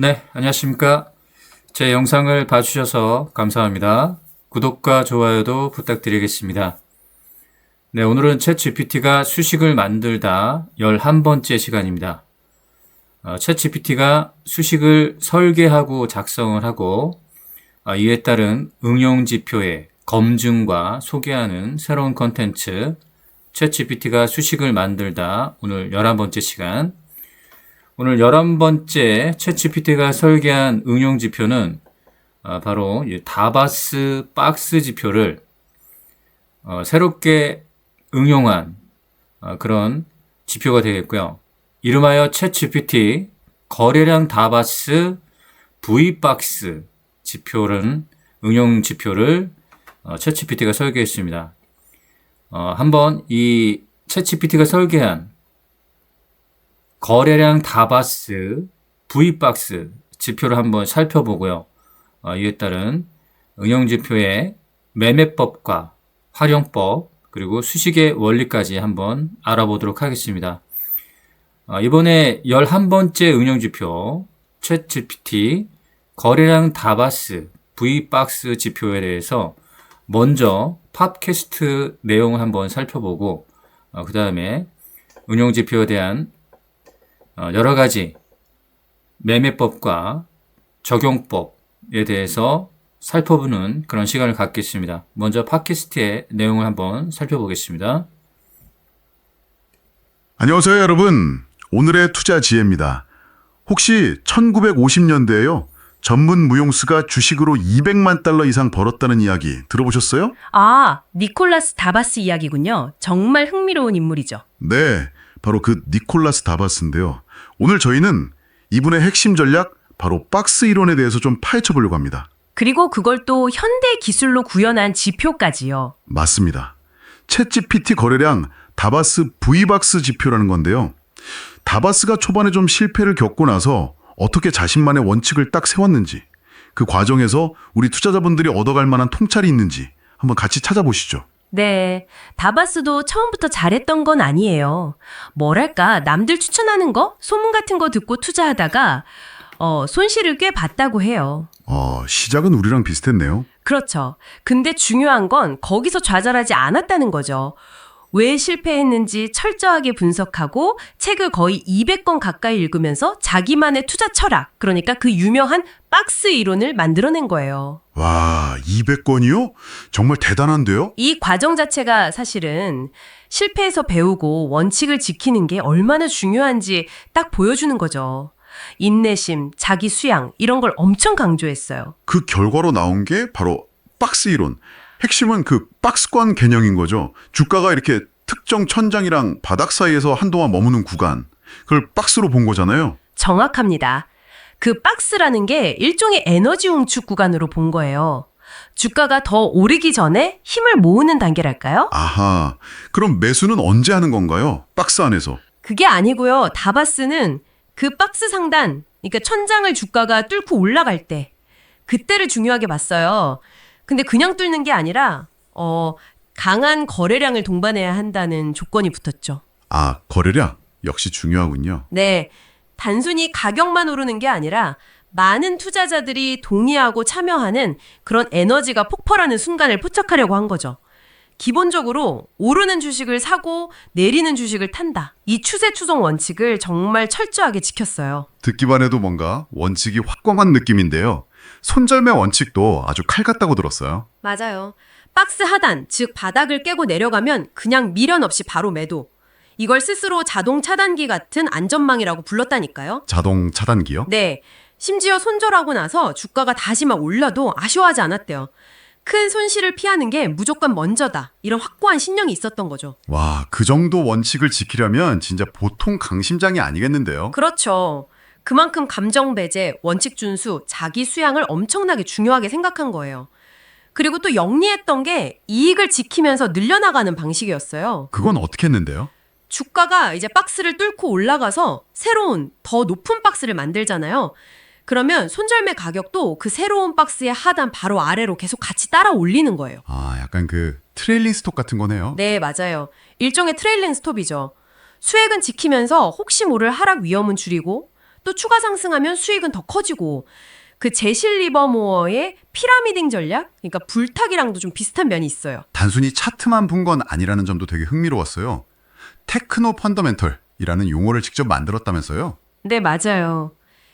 네, 안녕하십니까. 제 영상을 봐주셔서 감사합니다. 구독과 좋아요도 부탁드리겠습니다. 네, 오늘은 챗GPT가 수식을 만들다 11번째 시간입니다. 챗GPT가 수식을 설계하고 작성을 하고 이에 따른 응용지표의 검증과 소개하는 새로운 컨텐츠 챗GPT가 수식을 만들다 오늘 11번째 시간. 오늘 11번째 챗GPT가 설계한 응용지표는 바로 다바스 박스 지표를 새롭게 응용한 그런 지표가 되겠고요. 이름하여 챗GPT 거래량 다바스 V박스 지표는 응용 지표를 챗GPT가 설계했습니다. 한번 이 챗GPT가 설계한 거래량 다바스 V박스 지표를 한번 살펴보고요. 이에 따른 응용지표의 매매법과 활용법 그리고 수식의 원리까지 한번 알아보도록 하겠습니다. 이번에 11번째 응용지표 챗GPT 거래량 다바스 V박스 지표에 대해서 먼저 팟캐스트 내용을 한번 살펴보고 그 다음에 응용지표에 대한 여러 가지 매매법과 적용법에 대해서 살펴보는 그런 시간을 갖겠습니다. 먼저 팟캐스트의 내용을 한번 살펴보겠습니다. 안녕하세요, 여러분. 오늘의 투자 지혜입니다. 혹시 1950년대에요. 전문 무용수가 주식으로 200만 달러 이상 벌었다는 이야기 들어보셨어요? 아, 니콜라스 다바스 이야기군요. 정말 흥미로운 인물이죠. 네, 바로 그 니콜라스 다바스인데요. 오늘 저희는 이분의 핵심 전략, 바로 박스 이론에 대해서 좀 파헤쳐 보려고 합니다. 그리고 그걸 또 현대 기술로 구현한 지표까지요. 맞습니다. 챗GPT 거래량 다바스 V박스 지표라는 건데요. 다바스가 초반에 좀 실패를 겪고 나서 어떻게 자신만의 원칙을 딱 세웠는지, 그 과정에서 우리 투자자분들이 얻어갈 만한 통찰이 있는지 한번 같이 찾아보시죠. 네, 다바스도 처음부터 잘했던 건 아니에요. 뭐랄까, 남들 추천하는 거, 소문 같은 거 듣고 투자하다가 손실을 꽤 봤다고 해요. 시작은 우리랑 비슷했네요. 그렇죠. 근데 중요한 건 거기서 좌절하지 않았다는 거죠. 왜 실패했는지 철저하게 분석하고 책을 거의 200권 가까이 읽으면서 자기만의 투자 철학, 그러니까 그 유명한 박스 이론을 만들어낸 거예요. 와, 200권이요? 정말 대단한데요? 이 과정 자체가 사실은 실패해서 배우고 원칙을 지키는 게 얼마나 중요한지 딱 보여주는 거죠. 인내심, 자기 수양 이런 걸 엄청 강조했어요. 그 결과로 나온 게 바로 박스 이론. 핵심은 그 박스권 개념인 거죠. 주가가 이렇게 특정 천장이랑 바닥 사이에서 한동안 머무는 구간. 그걸 박스로 본 거잖아요. 정확합니다. 그 박스라는 게 일종의 에너지 응축 구간으로 본 거예요. 주가가 더 오르기 전에 힘을 모으는 단계랄까요? 아하. 그럼 매수는 언제 하는 건가요? 박스 안에서. 그게 아니고요. 다바스는 그 박스 상단, 그러니까 천장을 주가가 뚫고 올라갈 때, 그때를 중요하게 봤어요. 근데 그냥 뚫는 게 아니라 강한 거래량을 동반해야 한다는 조건이 붙었죠. 아, 거래량? 역시 중요하군요. 네, 단순히 가격만 오르는 게 아니라 많은 투자자들이 동의하고 참여하는 그런 에너지가 폭발하는 순간을 포착하려고 한 거죠. 기본적으로 오르는 주식을 사고 내리는 주식을 탄다. 이 추세 추종 원칙을 정말 철저하게 지켰어요. 듣기만 해도 뭔가 원칙이 확고한 느낌인데요. 손절매 원칙도 아주 칼 같다고 들었어요. 맞아요. 박스 하단, 즉 바닥을 깨고 내려가면 그냥 미련 없이 바로 매도. 이걸 스스로 자동 차단기 같은 안전망이라고 불렀다니까요. 자동 차단기요? 네. 심지어 손절하고 나서 주가가 다시 막 올라도 아쉬워하지 않았대요. 큰 손실을 피하는 게 무조건 먼저다. 이런 확고한 신념이 있었던 거죠. 와, 그 정도 원칙을 지키려면 진짜 보통 강심장이 아니겠는데요? 그렇죠. 그만큼 감정 배제, 원칙 준수, 자기 수양을 엄청나게 중요하게 생각한 거예요. 그리고 또 영리했던 게 이익을 지키면서 늘려나가는 방식이었어요. 그건 어떻게 했는데요? 주가가 이제 박스를 뚫고 올라가서 새로운 더 높은 박스를 만들잖아요. 그러면 손절매 가격도 그 새로운 박스의 하단 바로 아래로 계속 같이 따라 올리는 거예요. 아, 약간 그 트레일링 스톡 같은 거네요. 네, 맞아요. 일종의 트레일링 스톱이죠. 수익은 지키면서 혹시 모를 하락 위험은 줄이고 또 추가 상승하면 수익은 더 커지고 그 제실 리버모어의 피라미딩 전략, 그러니까 불타기랑도 좀 비슷한 면이 있어요. 단순히 차트만 본 건 아니라는 점도 되게 흥미로웠어요. 테크노 펀더멘털이라는 용어를 직접 만들었다면서요? 네, 맞아요.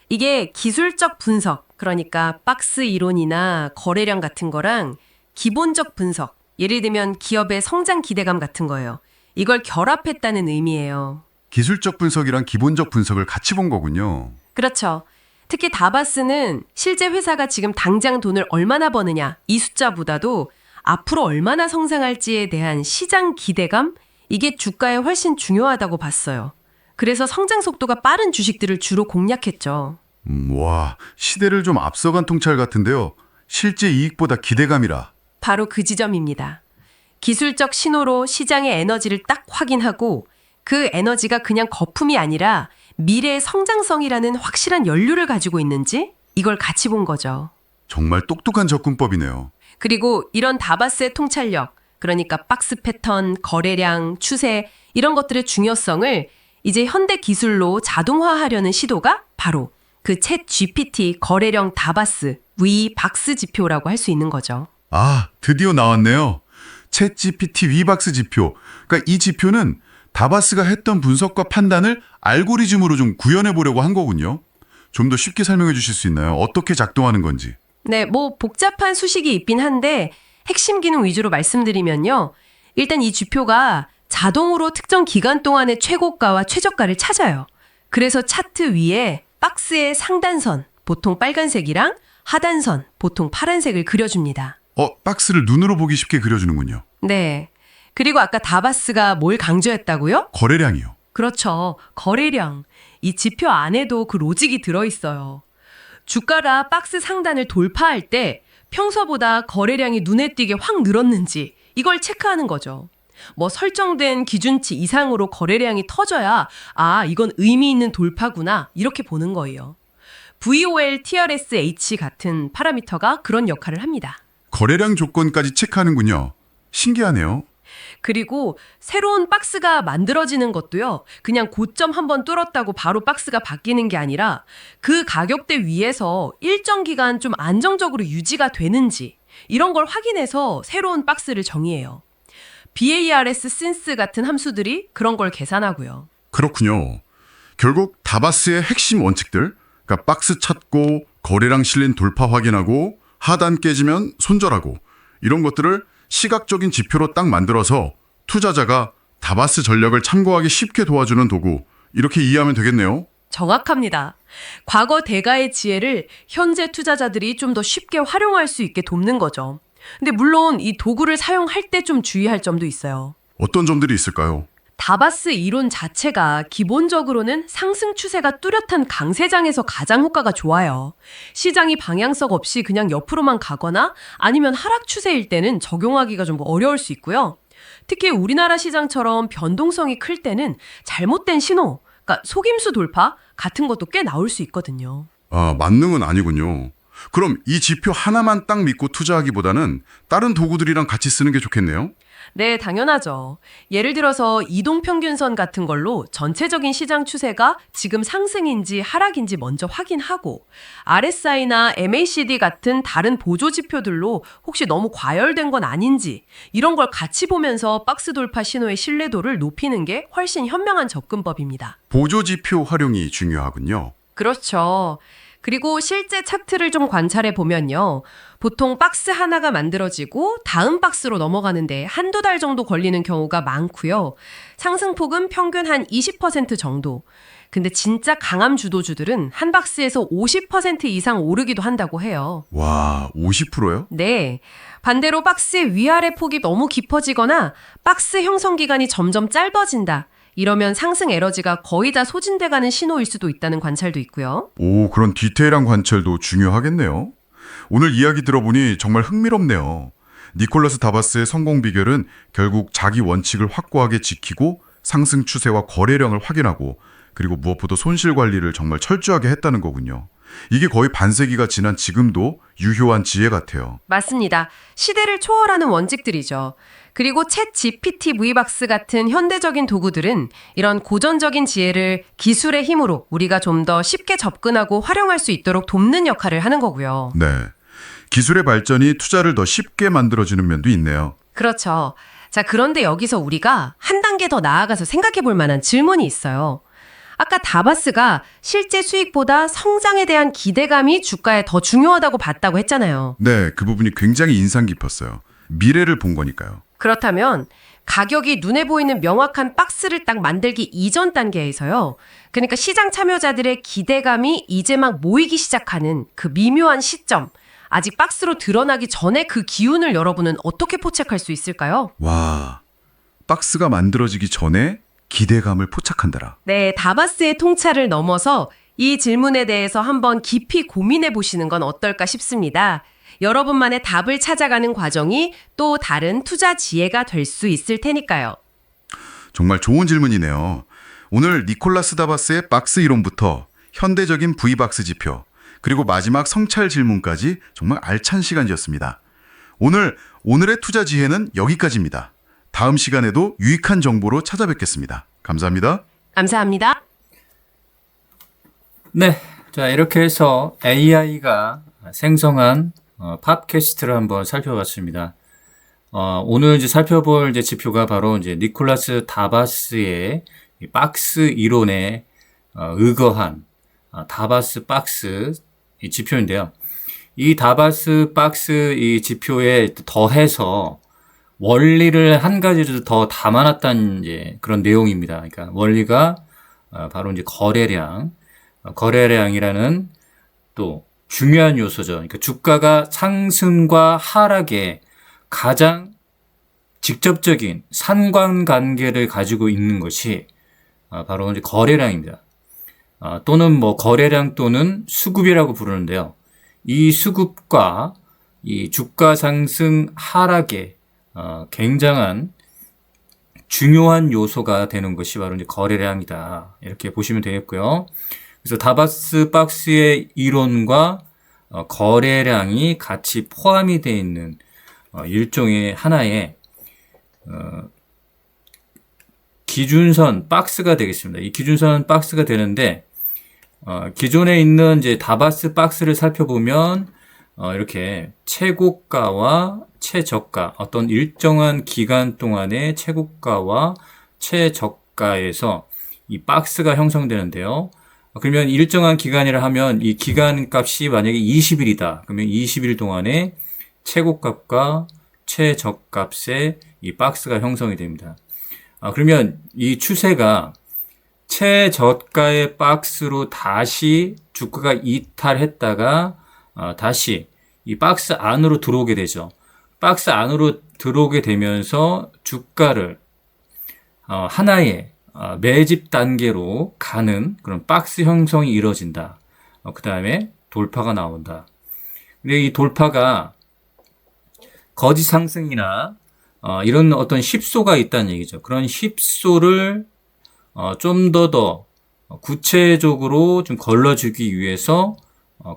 이게 기술적 분석, 그러니까 박스 이론이나 거래량 같은 거랑 기본적 분석, 예를 들면 기업의 성장 기대감 같은 거예요. 이걸 결합했다는 의미예요. 기술적 분석이랑 기본적 분석을 같이 본 거군요. 그렇죠. 특히 다바스는 실제 회사가 지금 당장 돈을 얼마나 버느냐 이 숫자보다도 앞으로 얼마나 성장할지에 대한 시장 기대감, 이게 주가에 훨씬 중요하다고 봤어요. 그래서 성장 속도가 빠른 주식들을 주로 공략했죠. 와, 시대를 좀 앞서간 통찰 같은데요. 실제 이익보다 기대감이라. 바로 그 지점입니다. 기술적 신호로 시장의 에너지를 딱 확인하고 그 에너지가 그냥 거품이 아니라 미래의 성장성이라는 확실한 연료를 가지고 있는지 이걸 같이 본 거죠. 정말 똑똑한 접근법이네요. 그리고 이런 다바스의 통찰력, 그러니까 박스 패턴, 거래량, 추세 이런 것들의 중요성을 이제 현대 기술로 자동화하려는 시도가 바로 그 챗 GPT 거래량 다바스 위박스 지표라고 할 수 있는 거죠. 아, 드디어 나왔네요. 챗 GPT 위박스 지표. 그러니까 이 지표는 다바스가 했던 분석과 판단을 알고리즘으로 좀 구현해 보려고 한 거군요. 좀 더 쉽게 설명해 주실 수 있나요? 어떻게 작동하는 건지. 네, 뭐 복잡한 수식이 있긴 한데 핵심 기능 위주로 말씀드리면요. 일단 이 지표가 자동으로 특정 기간 동안의 최고가와 최저가를 찾아요. 그래서 차트 위에 박스의 상단선, 보통 빨간색이랑 하단선, 보통 파란색을 그려줍니다. 박스를 눈으로 보기 쉽게 그려주는군요. 네. 그리고 아까 다바스가 뭘 강조했다고요? 거래량이요. 그렇죠. 거래량. 이 지표 안에도 그 로직이 들어있어요. 주가가 박스 상단을 돌파할 때 평소보다 거래량이 눈에 띄게 확 늘었는지 이걸 체크하는 거죠. 뭐 설정된 기준치 이상으로 거래량이 터져야 이건 의미 있는 돌파구나 이렇게 보는 거예요. VOL, TRSH 같은 파라미터가 그런 역할을 합니다. 거래량 조건까지 체크하는군요. 신기하네요. 그리고 새로운 박스가 만들어지는 것도요. 그냥 고점 한번 뚫었다고 바로 박스가 바뀌는 게 아니라 그 가격대 위에서 일정 기간 좀 안정적으로 유지가 되는지 이런 걸 확인해서 새로운 박스를 정의해요. BARS, SINS 같은 함수들이 그런 걸 계산하고요. 그렇군요. 결국 다바스의 핵심 원칙들, 그러니까 박스 찾고 거래량 실린 돌파 확인하고 하단 깨지면 손절하고 이런 것들을 시각적인 지표로 딱 만들어서 투자자가 다바스 전략을 참고하기 쉽게 도와주는 도구, 이렇게 이해하면 되겠네요. 정확합니다. 과거 대가의 지혜를 현재 투자자들이 좀 더 쉽게 활용할 수 있게 돕는 거죠. 근데 물론 이 도구를 사용할 때 좀 주의할 점도 있어요. 어떤 점들이 있을까요? 다바스 이론 자체가 기본적으로는 상승 추세가 뚜렷한 강세장에서 가장 효과가 좋아요. 시장이 방향성 없이 그냥 옆으로만 가거나 아니면 하락 추세일 때는 적용하기가 좀 어려울 수 있고요. 특히 우리나라 시장처럼 변동성이 클 때는 잘못된 신호, 그러니까 속임수 돌파 같은 것도 꽤 나올 수 있거든요. 만능은 아니군요. 그럼 이 지표 하나만 딱 믿고 투자하기보다는 다른 도구들이랑 같이 쓰는 게 좋겠네요. 네, 당연하죠. 예를 들어서 이동평균선 같은 걸로 전체적인 시장 추세가 지금 상승인지 하락인지 먼저 확인하고 RSI나 MACD 같은 다른 보조 지표들로 혹시 너무 과열된 건 아닌지 이런 걸 같이 보면서 박스 돌파 신호의 신뢰도를 높이는 게 훨씬 현명한 접근법입니다. 보조 지표 활용이 중요하군요. 그렇죠. 그리고 실제 차트를 좀 관찰해 보면요. 보통 박스 하나가 만들어지고 다음 박스로 넘어가는데 한두 달 정도 걸리는 경우가 많고요. 상승폭은 평균 한 20% 정도. 근데 진짜 강함 주도주들은 한 박스에서 50% 이상 오르기도 한다고 해요. 와, 50%요? 네. 반대로 박스의 위아래 폭이 너무 깊어지거나 박스 형성 기간이 점점 짧아진다. 이러면 상승 에너지가 거의 다 소진돼가는 신호일 수도 있다는 관찰도 있고요. 오, 그런 디테일한 관찰도 중요하겠네요. 오늘 이야기 들어보니 정말 흥미롭네요. 니콜라스 다바스의 성공 비결은 결국 자기 원칙을 확고하게 지키고 상승 추세와 거래량을 확인하고 그리고 무엇보다 손실 관리를 정말 철저하게 했다는 거군요. 이게 거의 반세기가 지난 지금도 유효한 지혜 같아요. 맞습니다. 시대를 초월하는 원칙들이죠. 그리고 챗 GPT V박스 같은 현대적인 도구들은 이런 고전적인 지혜를 기술의 힘으로 우리가 좀 더 쉽게 접근하고 활용할 수 있도록 돕는 역할을 하는 거고요. 네. 기술의 발전이 투자를 더 쉽게 만들어주는 면도 있네요. 그렇죠. 자, 그런데 여기서 우리가 한 단계 더 나아가서 생각해 볼 만한 질문이 있어요. 아까 다바스가 실제 수익보다 성장에 대한 기대감이 주가에 더 중요하다고 봤다고 했잖아요. 네, 그 부분이 굉장히 인상 깊었어요. 미래를 본 거니까요. 그렇다면 가격이 눈에 보이는 명확한 박스를 딱 만들기 이전 단계에서요. 그러니까 시장 참여자들의 기대감이 이제 막 모이기 시작하는 그 미묘한 시점, 아직 박스로 드러나기 전에 그 기운을 여러분은 어떻게 포착할 수 있을까요? 와, 박스가 만들어지기 전에 기대감을 포착한다라. 네, 다바스의 통찰을 넘어서 이 질문에 대해서 한번 깊이 고민해 보시는 건 어떨까 싶습니다. 여러분만의 답을 찾아가는 과정이 또 다른 투자 지혜가 될 수 있을 테니까요. 정말 좋은 질문이네요. 오늘 니콜라스 다바스의 박스 이론부터 현대적인 V박스 지표, 그리고 마지막 성찰 질문까지 정말 알찬 시간이었습니다. 오늘의 투자 지혜는 여기까지입니다. 다음 시간에도 유익한 정보로 찾아뵙겠습니다. 감사합니다. 감사합니다. 네. 자, 이렇게 해서 AI가 생성한 팟캐스트를 한번 살펴봤습니다. 오늘 이제 살펴볼 이제 지표가 바로 이제 니콜라스 다바스의 이 박스 이론에 의거한 다바스 박스 이 지표인데요. 이 다바스 박스 이 지표에 더해서 원리를 한 가지를 더 담아놨다는 이제 그런 내용입니다. 그러니까 원리가 바로 이제 거래량이라는 또 중요한 요소죠. 그러니까 주가가 상승과 하락에 가장 직접적인 상관관계를 가지고 있는 것이 바로 이제 거래량입니다. 또는 뭐 거래량 또는 수급이라고 부르는데요. 이 수급과 이 주가 상승 하락에 굉장한 중요한 요소가 되는 것이 바로 이제 거래량이다. 이렇게 보시면 되겠고요. 그래서 다바스 박스의 이론과 거래량이 같이 포함이 되어 있는 일종의 하나의 기준선 박스가 되겠습니다. 이 기준선 박스가 되는데 기존에 있는 이제 다바스 박스를 살펴보면 이렇게 최고가와 최저가, 어떤 일정한 기간 동안의 최고가와 최저가에서 이 박스가 형성되는데요. 그러면 일정한 기간이라 하면 이 기간 값이 만약에 20일이다. 그러면 20일 동안에 최고값과 최저값의 이 박스가 형성이 됩니다. 그러면 이 추세가 최저가의 박스로 다시 주가가 이탈했다가 다시 이 박스 안으로 들어오게 되죠. 박스 안으로 들어오게 되면서 주가를 하나의 매집 단계로 가는 그런 박스 형성이 이루어진다. 그 다음에 돌파가 나온다. 근데 이 돌파가 거짓 상승이나 이런 어떤 힙소가 있다는 얘기죠. 그런 힙소를 좀 더 구체적으로 좀 걸러주기 위해서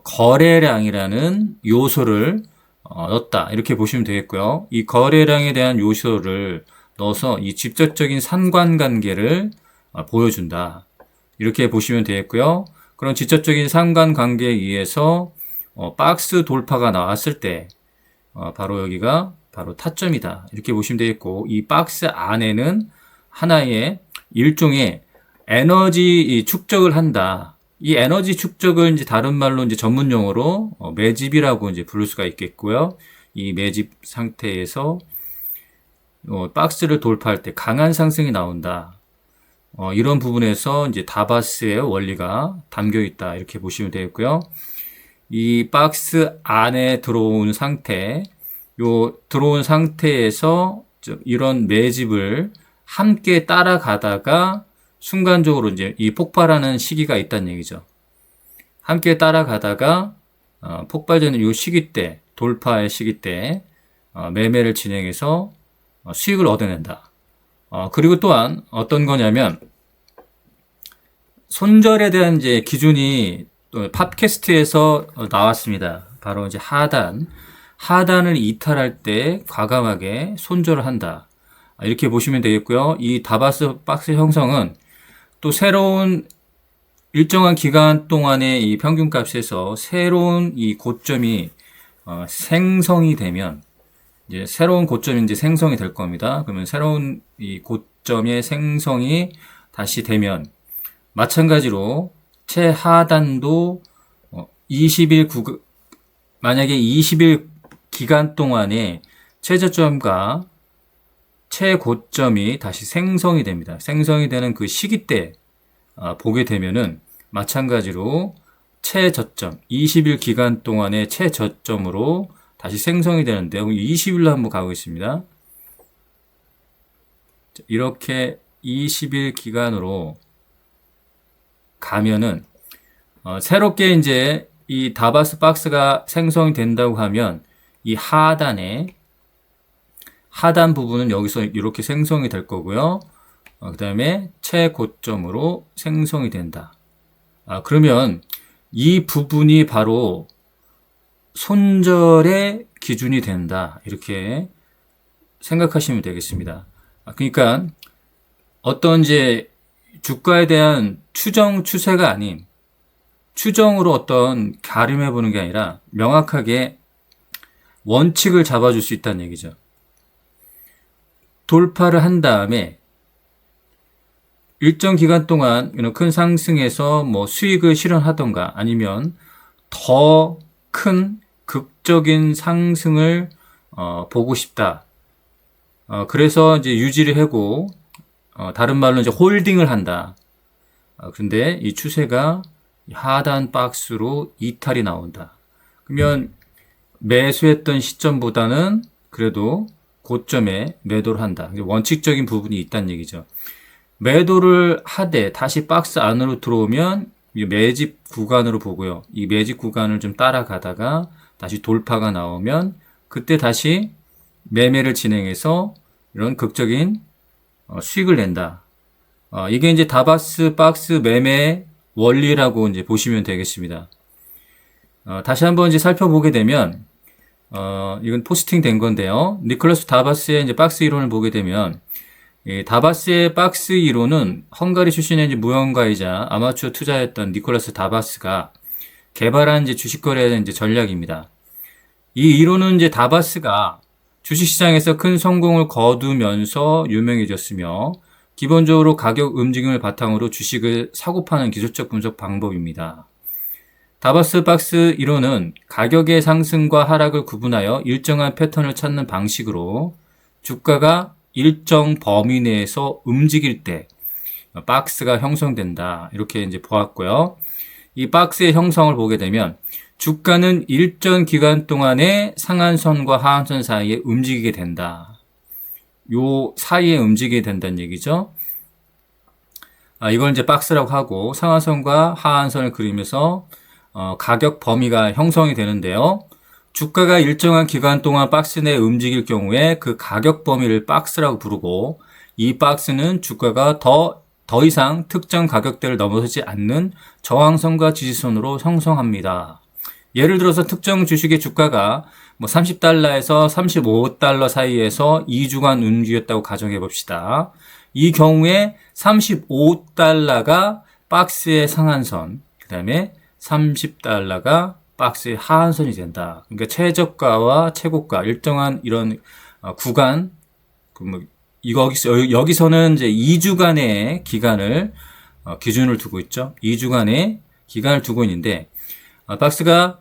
거래량이라는 요소를 넣었다. 이렇게 보시면 되겠고요. 이 거래량에 대한 요소를 넣어서 이 직접적인 상관관계를 보여준다. 이렇게 보시면 되겠고요. 그런 직접적인 상관관계에 의해서 박스 돌파가 나왔을 때 바로 여기가 바로 타점이다. 이렇게 보시면 되겠고, 이 박스 안에는 하나의 일종의 에너지 축적을 한다. 이 에너지 축적을 이제 다른 말로 이제 전문 용어로 매집이라고 이제 부를 수가 있겠고요. 이 매집 상태에서 박스를 돌파할 때 강한 상승이 나온다. 이런 부분에서 이제 다바스의 원리가 담겨 있다. 이렇게 보시면 되겠고요. 이 박스 안에 들어온 상태, 들어온 상태에서 이런 매집을 함께 따라가다가 순간적으로 이제 이 폭발하는 시기가 있다는 얘기죠. 함께 따라가다가 폭발되는 이 시기 때, 돌파의 시기 때 매매를 진행해서 수익을 얻어낸다. 그리고 또한 어떤 거냐면 손절에 대한 이제 기준이 또 팟캐스트에서 나왔습니다. 바로 이제 하단을 이탈할 때 과감하게 손절을 한다. 이렇게 보시면 되겠고요. 이 다바스 박스 형성은 또 새로운 일정한 기간 동안의 이 평균값에서 새로운 이 고점이 생성이 되면 이제 새로운 고점이 이제 생성이 될 겁니다. 그러면 새로운 이 고점의 생성이 다시 되면 마찬가지로 최하단도 20일 만약에 20일 기간 동안에 최저점과 최고점이 다시 생성이 됩니다. 생성이 되는 그 시기 때 보게 되면은 마찬가지로 최저점, 20일 기간 동안의 최저점으로 다시 생성이 되는데요. 20일로 한번 가보겠습니다. 이렇게 20일 기간으로 가면은 새롭게 이제 이 다바스 박스가 생성이 된다고 하면 이 하단 부분은 여기서 이렇게 생성이 될 거고요. 그 다음에 최고점으로 생성이 된다. 그러면 이 부분이 바로 손절의 기준이 된다. 이렇게 생각하시면 되겠습니다. 그러니까 어떤 이제 주가에 대한 추세가 아닌 추정으로 어떤 가름해 보는 게 아니라 명확하게 원칙을 잡아줄 수 있다는 얘기죠. 돌파를 한 다음에 일정 기간 동안 큰 상승에서 뭐 수익을 실현하던가 아니면 더 큰 극적인 상승을 보고 싶다. 그래서 이제 유지를 하고 다른 말로 이제 홀딩을 한다. 근데 이 추세가 하단 박스로 이탈이 나온다. 그러면 매수했던 시점보다는 그래도 고점에 매도를 한다. 원칙적인 부분이 있다는 얘기죠. 매도를 하되 다시 박스 안으로 들어오면 매집 구간으로 보고요. 이 매집 구간을 좀 따라가다가 다시 돌파가 나오면 그때 다시 매매를 진행해서 이런 극적인 수익을 낸다. 이게 이제 다바스 박스 매매 원리라고 이제 보시면 되겠습니다. 다시 한번 이제 살펴보게 되면 이건 포스팅 된 건데요. 니콜라스 다바스의 이제 박스 이론을 보게 되면 다바스의 박스 이론은 헝가리 출신의 이제 무형가이자 아마추어 투자였던 니콜라스 다바스가 개발한 이제 주식거래 이제 전략입니다. 이 이론은 이제 다바스가 주식시장에서 큰 성공을 거두면서 유명해졌으며 기본적으로 가격 움직임을 바탕으로 주식을 사고 파는 기술적 분석 방법입니다. 다바스 박스 이론은 가격의 상승과 하락을 구분하여 일정한 패턴을 찾는 방식으로 주가가 일정 범위 내에서 움직일 때 박스가 형성된다. 이렇게 이제 보았고요. 이 박스의 형성을 보게 되면 주가는 일정 기간 동안에 상한선과 하한선 사이에 움직이게 된다. 요 사이에 움직이게 된다는 얘기죠. 이걸 이제 박스라고 하고 상한선과 하한선을 그리면서 가격 범위가 형성이 되는데요. 주가가 일정한 기간 동안 박스 내에 움직일 경우에 그 가격 범위를 박스라고 부르고 이 박스는 주가가 더 이상 특정 가격대를 넘어서지 않는 저항선과 지지선으로 형성합니다. 예를 들어서 특정 주식의 주가가 뭐 30달러에서 35달러 사이에서 2주간 움직였다고 가정해 봅시다. 이 경우에 35달러가 박스의 상한선, 그 다음에 30달러가 박스의 하한선이 된다. 그러니까 최저가와 최고가 일정한 이런 구간, 여기서는 이제 2주간의 기간을 기준을 두고 있죠. 2주간의 기간을 두고 있는데 박스가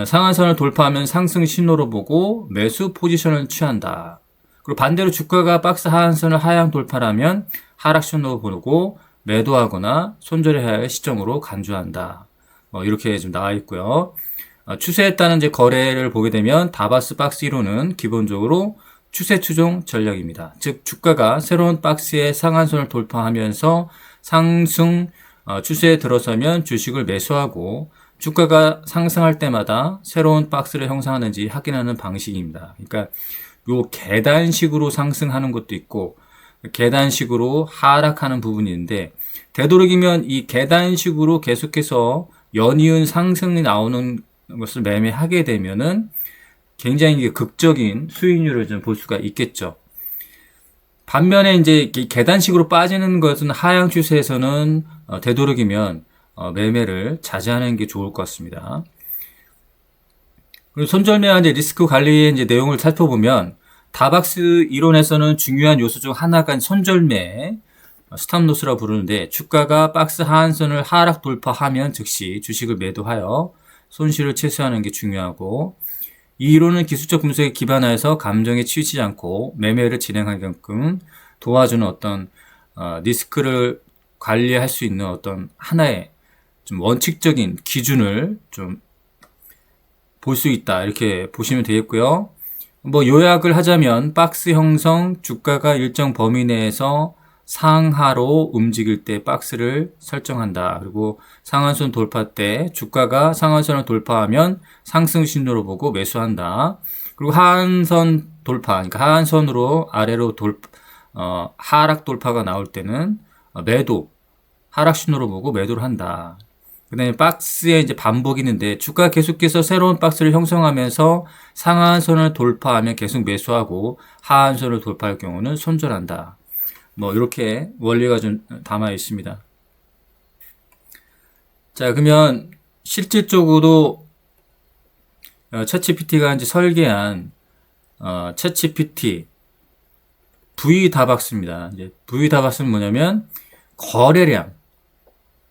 상한선을 돌파하면 상승 신호로 보고 매수 포지션을 취한다. 그리고 반대로 주가가 박스 하한선을 하향 돌파하면 하락 신호로 보고 매도하거나 손절해야 할 시점으로 간주한다. 이렇게 좀 나와 있고요. 추세에 따른 이제 거래를 보게 되면 다바스 박스 이론은 기본적으로 추세 추종 전략입니다. 즉 주가가 새로운 박스의 상한선을 돌파하면서 상승 추세에 들어서면 주식을 매수하고 주가가 상승할 때마다 새로운 박스를 형성하는지 확인하는 방식입니다. 그러니까 요 계단식으로 상승하는 것도 있고 계단식으로 하락하는 부분이 있는데 되도록이면 이 계단식으로 계속해서 연이은 상승이 나오는 것을 매매하게 되면은 굉장히 이게 극적인 수익률을 좀 볼 수가 있겠죠. 반면에 이제 계단식으로 빠지는 것은 하향 추세에서는 되도록이면 매매를 자제하는 게 좋을 것 같습니다. 그리고 손절매와 이제 리스크 관리의 이제 내용을 살펴보면 다박스 이론에서는 중요한 요소 중 하나가 손절매, 스탑로스라 부르는데 주가가 박스 하한선을 하락 돌파하면 즉시 주식을 매도하여 손실을 최소화하는 게 중요하고 이 이론은 기술적 분석에 기반하여서 감정에 치우치지 않고 매매를 진행하게끔 도와주는 어떤 리스크를 관리할 수 있는 어떤 하나의 좀 원칙적인 기준을 좀 볼 수 있다 이렇게 보시면 되겠고요. 뭐 요약을 하자면 박스 형성, 주가가 일정 범위 내에서 상하로 움직일 때 박스를 설정한다. 그리고 상한선 돌파 때 주가가 상한선을 돌파하면 상승 신호로 보고 매수한다. 그리고 하한선 돌파, 그러니까 하한선으로 아래로 하락 돌파가 나올 때는 매도, 하락 신호로 보고 매도를 한다. 그 다음에 박스의 이제 반복이 있는데 주가 계속해서 새로운 박스를 형성하면서 상한선을 돌파하면 계속 매수하고 하한선을 돌파할 경우는 손절한다. 뭐 이렇게 원리가 좀 담아 있습니다. 자, 그러면 실질적으로 챗GPT가 이제 설계한 챗GPT V다박스입니다. 이제 V다박스는 뭐냐면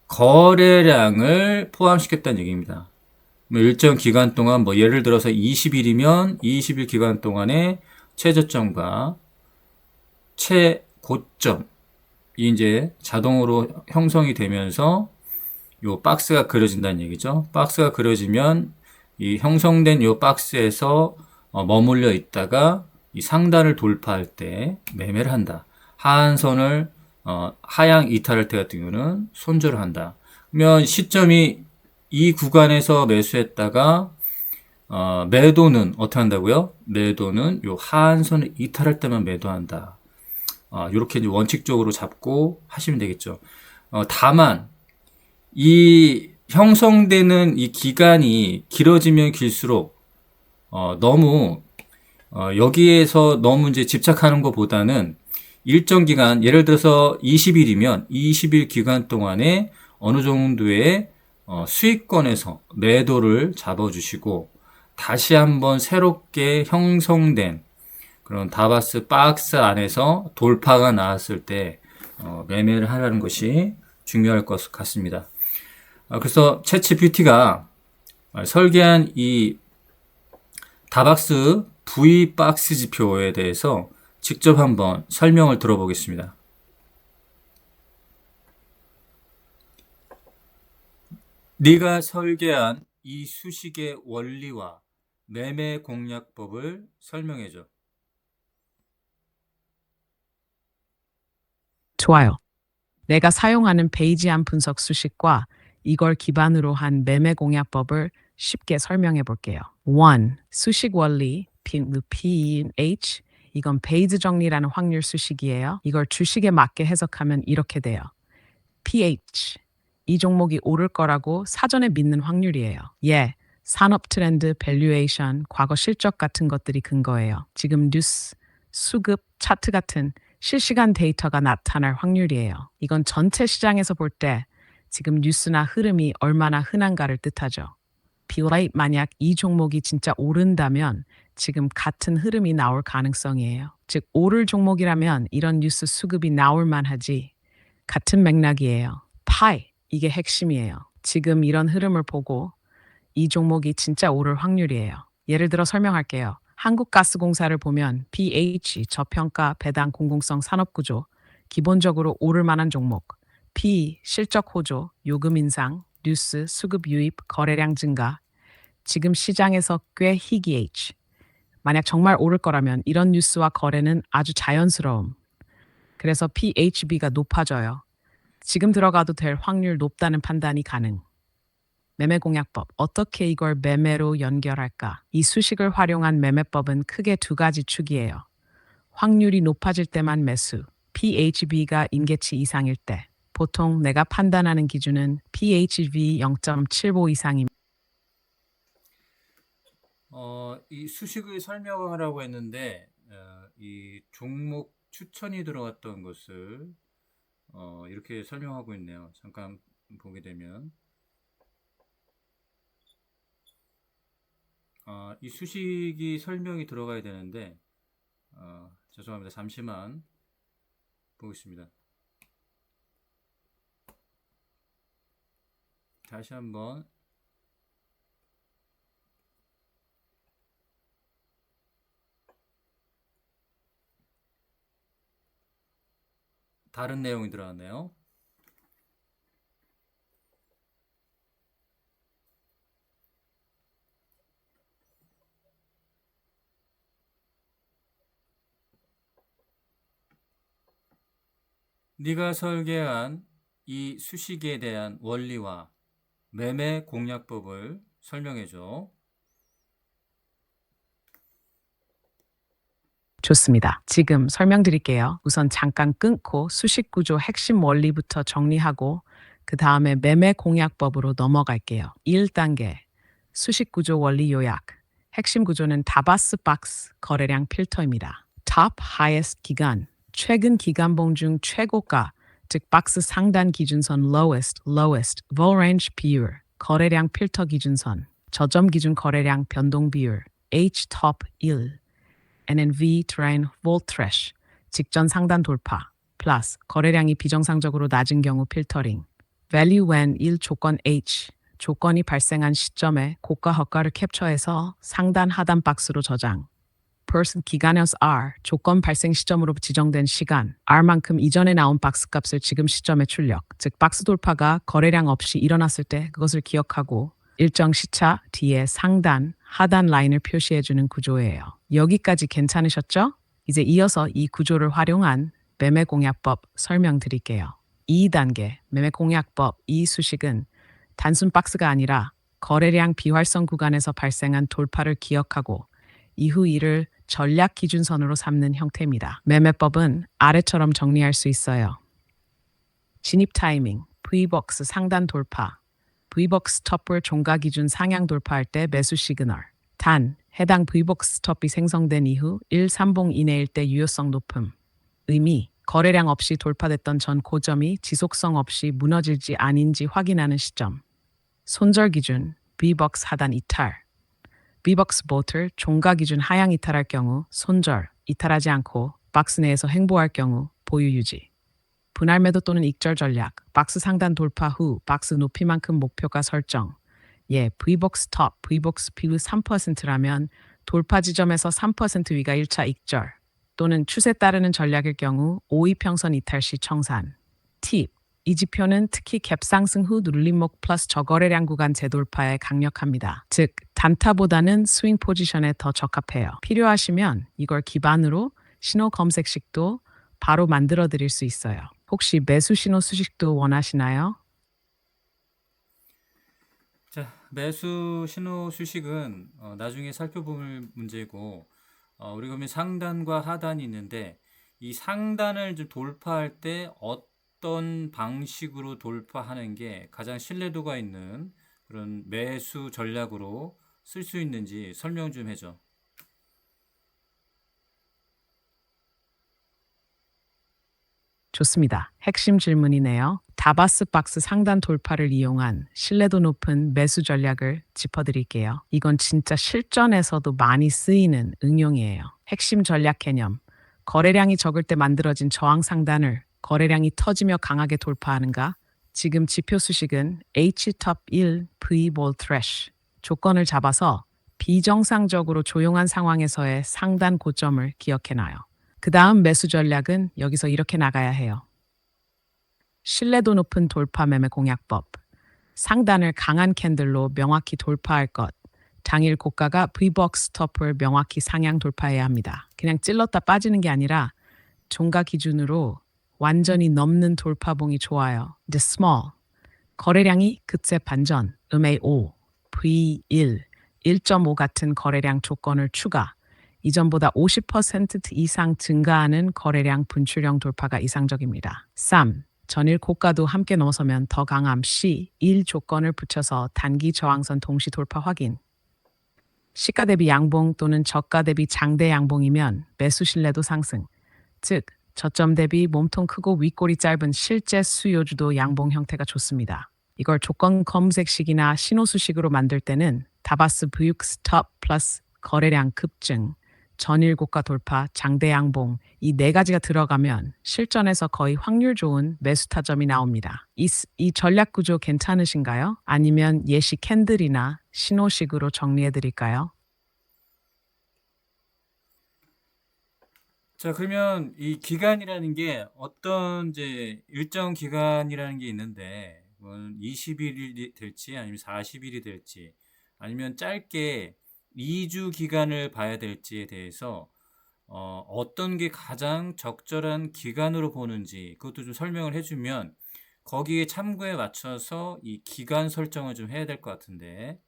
거래량을 포함시켰다는 얘기입니다. 뭐 일정 기간 동안 뭐 예를 들어서 20일이면 20일 기간 동안에 최저점과 최고점이 이제 자동으로 형성이 되면서 요 박스가 그려진다는 얘기죠. 박스가 그려지면 이 형성된 요 박스에서 머물러 있다가 이 상단을 돌파할 때 매매를 한다. 하한선을 하향 이탈할 때 같은 경우는 손절을 한다. 그러면 시점이 이 구간에서 매수했다가 매도는 어떻게 한다고요? 매도는 요 하한선을 이탈할 때만 매도한다. 이렇게 이제 원칙적으로 잡고 하시면 되겠죠. 다만 이 형성되는 이 기간이 길어지면 길수록 너무 여기에서 너무 이제 집착하는 것보다는 일정 기간, 예를 들어서 20일이면 20일 기간 동안에 어느 정도의 수익권에서 매도를 잡아주시고 다시 한번 새롭게 형성된 그런 다바스 박스 안에서 돌파가 나왔을 때 매매를 하라는 것이 중요할 것 같습니다. 그래서 챗GPT가 설계한 이 다박스 V 박스 지표에 대해서 직접 한번 설명을 들어보겠습니다. 네가 설계한 이 수식의 원리와 매매 공략법을 설명해줘. 좋아요. 내가 사용하는 베이지안 분석 수식과 이걸 기반으로 한 매매 공략법을 쉽게 설명해 볼게요. 1. 수식 원리, P/H. 이건 베이즈 정리라는 확률 수식이에요. 이걸 주식에 맞게 해석하면 이렇게 돼요. PH. 이 종목이 오를 거라고 사전에 믿는 확률이에요. 산업 트렌드, 밸류에이션, 과거 실적 같은 것들이 근거예요. 지금 뉴스, 수급, 차트 같은 실시간 데이터가 나타날 확률이에요. 이건 전체 시장에서 볼 때 지금 뉴스나 흐름이 얼마나 흔한가를 뜻하죠. 비라이 만약 이 종목이 진짜 오른다면 지금 같은 흐름이 나올 가능성이에요. 즉 오를 종목이라면 이런 뉴스 수급이 나올 만하지. 같은 맥락이에요. 파이, 이게 핵심이에요. 지금 이런 흐름을 보고 이 종목이 진짜 오를 확률이에요. 예를 들어 설명할게요. 한국가스공사를 보면 PH, 저평가, 배당, 공공성, 산업구조, 기본적으로 오를 만한 종목. P, 실적 호조, 요금 인상, 뉴스, 수급 유입, 거래량 증가. 지금 시장에서 꽤 희귀H. 만약 정말 오를 거라면 이런 뉴스와 거래는 아주 자연스러움. 그래서 PHB가 높아져요. 지금 들어가도 될 확률 높다는 판단이 가능. 매매 공략법, 어떻게 이걸 매매로 연결할까? 이 수식을 활용한 매매법은 크게 두 가지 축이에요. 확률이 높아질 때만 매수, PHB가 임계치 이상일 때, 보통 내가 판단하는 기준은 PHV 0.75 이상입니다. 이 수식을 설명하라고 했는데 이 종목 추천이 들어갔던 것을 이렇게 설명하고 있네요. 잠깐 보게 되면 이 수식이 설명이 들어가야 되는데 죄송합니다. 잠시만 보겠습니다. 다시 한번 다른 내용이 들어왔네요. 네가 설계한 이 수식에 대한 원리와 매매 공략법을 설명해줘. 좋습니다. 지금 설명드릴게요. 우선 잠깐 끊고 수식 구조 핵심 원리부터 정리하고 그 다음에 매매 공략법으로 넘어갈게요. 1단계 수식 구조 원리 요약. 핵심 구조는 다바스 박스 거래량 필터입니다. Top highest 기간, 최근 기간봉 중 최고가, 즉 박스 상단 기준선 lowest, vol range 비율, 거래량 필터 기준선, 저점 기준 거래량 변동 비율, H top 1, NNV terrain vol thresh, 직전 상단 돌파, 플러스 거래량이 비정상적으로 낮은 경우 필터링, value when 1 조건 H, 조건이 발생한 시점에 고가 허가를 캡처해서 상단 하단 박스로 저장, person 기간에서 R, 조건 발생 시점으로 지정된 시간, R만큼 이전에 나온 박스 값을 지금 시점에 출력, 즉 박스 돌파가 거래량 없이 일어났을 때 그것을 기억하고 일정 시차 뒤에 상단, 하단 라인을 표시해주는 구조예요. 여기까지 괜찮으셨죠? 이제 이어서 이 구조를 활용한 매매 공략법 설명드릴게요. 2단계 매매 공략법 이 수식은 단순 박스가 아니라 거래량 비활성 구간에서 발생한 돌파를 기억하고 이후 이를 전략 기준선으로 삼는 형태입니다. 매매법은 아래처럼 정리할 수 있어요. 진입 타이밍, Vbox 상단 돌파, Vbox 스톱을 종가 기준 상향 돌파할 때 매수 시그널. 단, 해당 Vbox 스톱이 생성된 이후 1-3봉 이내일 때 유효성 높음. 의미, 거래량 없이 돌파됐던 전 고점이 지속성 없이 무너질지 아닌지 확인하는 시점. 손절 기준, Vbox 하단 이탈. Vbox 보틀 종가 기준 하향 이탈할 경우 손절, 이탈하지 않고 박스 내에서 행보할 경우 보유 유지. 분할 매도 또는 익절 전략, 박스 상단 돌파 후 박스 높이만큼 목표가 설정. Vbox top, Vbox 비율 3%라면 돌파 지점에서 3% 위가 1차 익절 또는 추세 따르는 전략일 경우 5위평선 이탈 시 청산. 팁, 이 지표는 특히 갭 상승 후 눌림목 플러스 저거래량 구간 재돌파에 강력합니다. 즉, 단타보다는 스윙 포지션에 더 적합해요. 필요하시면 이걸 기반으로 신호 검색식도 바로 만들어 드릴 수 있어요. 혹시 매수 신호 수식도 원하시나요? 자, 매수 신호 수식은 나중에 살펴볼 문제고 우리가 보면 상단과 하단이 있는데 이 상단을 좀 돌파할 때 어떤 방식으로 돌파하는 게 가장 신뢰도가 있는 그런 매수 전략으로 쓸 수 있는지 설명 좀 해줘. 좋습니다. 핵심 질문이네요. 다바스 박스 상단 돌파를 이용한 신뢰도 높은 매수 전략을 짚어드릴게요. 이건 진짜 실전에서도 많이 쓰이는 응용이에요. 핵심 전략 개념. 거래량이 적을 때 만들어진 저항 상단을 거래량이 터지며 강하게 돌파하는가? 지금 지표 수식은 H top 1 V ball thresh. 조건을 잡아서 비정상적으로 조용한 상황에서의 상단 고점을 기억해놔요. 그 다음 매수 전략은 여기서 이렇게 나가야 해요. 신뢰도 높은 돌파 매매 공략법. 상단을 강한 캔들로 명확히 돌파할 것. 당일 고가가 Vbox 스톱을 명확히 상향 돌파해야 합니다. 그냥 찔렀다 빠지는 게 아니라 종가 기준으로 완전히 넘는 돌파봉이 좋아요. The small. 거래량이 급세 반전, MA5, V1, 1.5 같은 거래량 조건을 추가. 이전보다 50% 이상 증가하는 거래량 분출형 돌파가 이상적입니다. 3. 전일 고가도 함께 넘어서면 더 강함. C. 1 조건을 붙여서 단기 저항선 동시 돌파 확인. 시가 대비 양봉 또는 저가 대비 장대 양봉이면 매수 신뢰도 상승. 즉, 저점 대비 몸통 크고 윗골이 짧은 실제 수요주도 양봉 형태가 좋습니다. 이걸 조건 검색식이나 신호수식으로 만들 때는 다바스 브육 스톱 플러스 거래량 급증, 전일 고가 돌파, 장대 양봉 이 네 가지가 들어가면 실전에서 거의 확률 좋은 매수 타점이 나옵니다. 이 전략 구조 괜찮으신가요? 아니면 예시 캔들이나 신호식으로 정리해 드릴까요? 자, 그러면 이 기간이라는 게 어떤 이제 일정 기간이라는 게 있는데, 20일이 될지 아니면 40일이 될지 아니면 짧게 2주 기간을 봐야 될지에 대해서 어떤 게 가장 적절한 기간으로 보는지 그것도 좀 설명을 해주면 거기에 참고에 맞춰서 이 기간 설정을 좀 해야 될 것 같은데.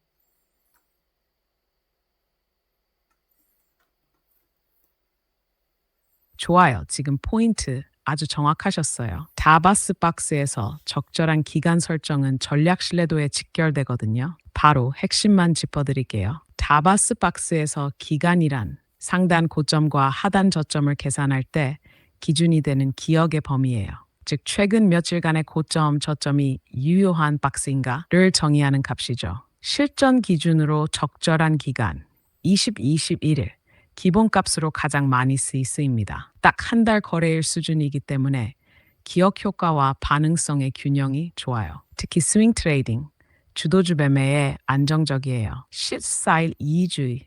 좋아요. 지금 포인트 아주 정확하셨어요. 다바스 박스에서 적절한 기간 설정은 전략 신뢰도에 직결되거든요. 바로 핵심만 짚어드릴게요. 다바스 박스에서 기간이란 상단 고점과 하단 저점을 계산할 때 기준이 되는 기억의 범위예요. 즉 최근 며칠간의 고점, 저점이 유효한 박스인가를 정의하는 값이죠. 실전 기준으로 적절한 기간 21일 기본값으로 가장 많이 쓰입니다. 딱 한 달 거래일 수준이기 때문에 기억 효과와 반응성의 균형이 좋아요. 특히 스윙 트레이딩, 주도주 매매에 안정적이에요. 14일 2주의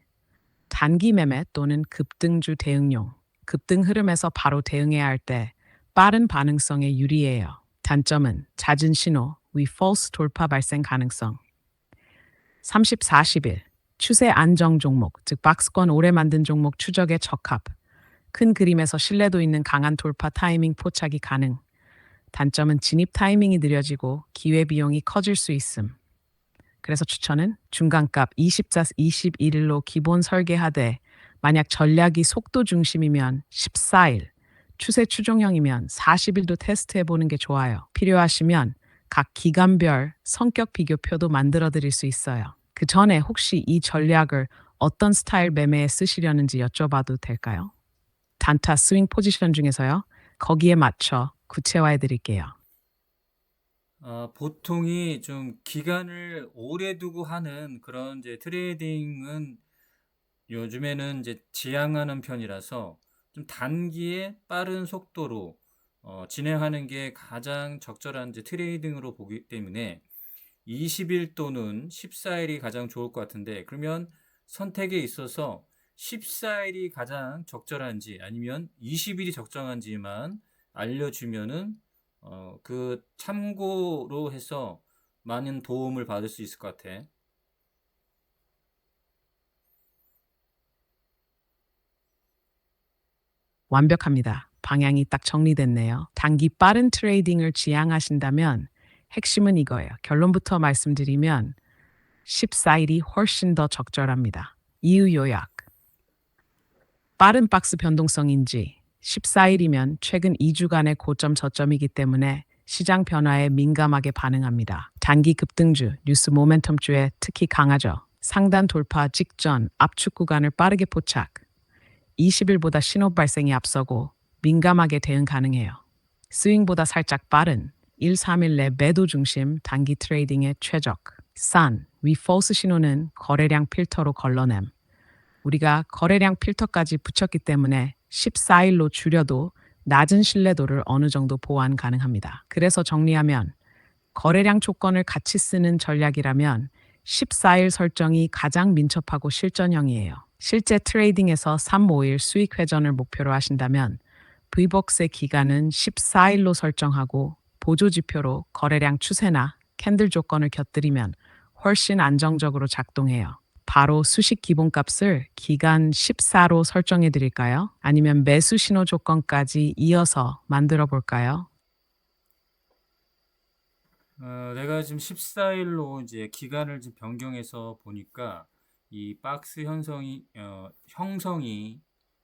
단기 매매 또는 급등주 대응용, 급등 흐름에서 바로 대응해야 할 때 빠른 반응성에 유리해요. 단점은 잦은 신호, false 돌파 발생 가능성. 30, 40일 추세 안정 종목, 즉 박스권 오래 만든 종목 추적에 적합. 큰 그림에서 신뢰도 있는 강한 돌파 타이밍 포착이 가능. 단점은 진입 타이밍이 느려지고 기회 비용이 커질 수 있음. 그래서 추천은 중간값 24, 21일로 기본 설계하되 만약 전략이 속도 중심이면 14일, 추세 추종형이면 40일도 테스트해보는 게 좋아요. 필요하시면 각 기간별 성격 비교표도 만들어 드릴 수 있어요. 그 전에 혹시 이 전략을 어떤 스타일 매매에 쓰시려는지 여쭤봐도 될까요? 단타 스윙 포지션 중에서요. 거기에 맞춰 구체화해 드릴게요. 보통이 좀 기간을 오래 두고 하는 그런 이제 트레이딩은 요즘에는 이제 지향하는 편이라서 좀 단기에 빠른 속도로 진행하는 게 가장 적절한 이제 트레이딩으로 보기 때문에 20일 또는 14일이 가장 좋을 것 같은데, 그러면 선택에 있어서 14일이 가장 적절한지 아니면 20일이 적정한지만 알려주면은 그 참고로 해서 많은 도움을 받을 수 있을 것 같아. 완벽합니다. 방향이 딱 정리됐네요. 단기 빠른 트레이딩을 지향하신다면 핵심은 이거예요. 결론부터 말씀드리면 14일이 훨씬 더 적절합니다. 이유 요약. 빠른 박스 변동성인지 14일이면 최근 2주간의 고점 저점이기 때문에 시장 변화에 민감하게 반응합니다. 단기 급등주, 뉴스 모멘텀주에 특히 강하죠. 상단 돌파 직전 압축 구간을 빠르게 포착. 20일보다 신호 발생이 앞서고 민감하게 대응 가능해요. 스윙보다 살짝 빠른 1, 3일 내 매도 중심 단기 트레이딩에 최적. 싼, false 신호는 거래량 필터로 걸러냄. 우리가 거래량 필터까지 붙였기 때문에 14일로 줄여도 낮은 신뢰도를 어느 정도 보완 가능합니다. 그래서 정리하면 거래량 조건을 같이 쓰는 전략이라면 14일 설정이 가장 민첩하고 실전형이에요. 실제 트레이딩에서 3, 5일 수익 회전을 목표로 하신다면 Vbox의 기간은 14일로 설정하고 보조 지표로 거래량 추세나 캔들 조건을 곁들이면 훨씬 안정적으로 작동해요. 바로 수식 기본값을 기간 14로 설정해 드릴까요? 아니면 매수 신호 조건까지 이어서 만들어 볼까요? 내가 지금 14일로 이제 기간을 좀 변경해서 보니까 이 박스 형성이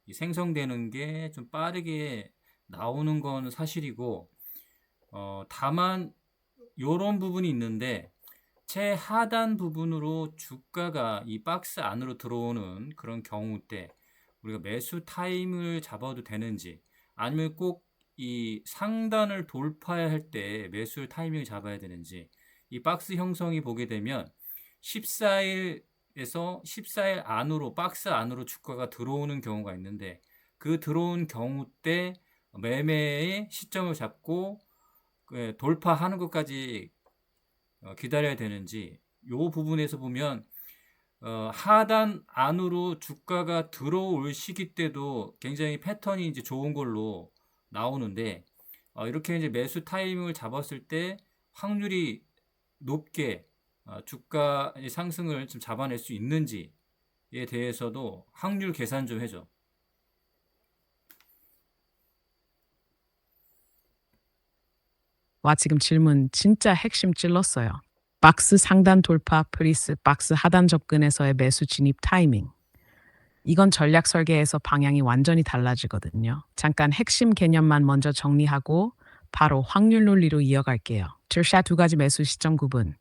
이 생성되는 게 좀 빠르게 나오는 건 사실이고, 다만 요런 부분이 있는데 최하단 부분으로 주가가 이 박스 안으로 들어오는 그런 경우 때 우리가 매수 타임을 잡아도 되는지 아니면 꼭 이 상단을 돌파해야 할 때 매수 타이밍을 잡아야 되는지 이 박스 형성이 보게 되면 14일에서 14일 안으로 박스 안으로 주가가 들어오는 경우가 있는데 그 들어온 경우 때 매매의 시점을 잡고 돌파하는 것까지 기다려야 되는지 요 부분에서 보면 하단 안으로 주가가 들어올 시기 때도 굉장히 패턴이 이제 좋은 걸로 나오는데 이렇게 이제 매수 타이밍을 잡았을 때 확률이 높게 주가 상승을 좀 잡아낼 수 있는지에 대해서도 확률 계산 좀 해줘. 와, 지금 질문 진짜 핵심 찔렀어요. 박스 상단 돌파 프리스 박스 하단 접근에서의 매수 진입 타이밍. 이건 전략 설계에서 방향이 완전히 달라지거든요. 잠깐 핵심 개념만 먼저 정리하고 바로 확률 논리로 이어갈게요. 절샷 두 가지 매수 시점 구분.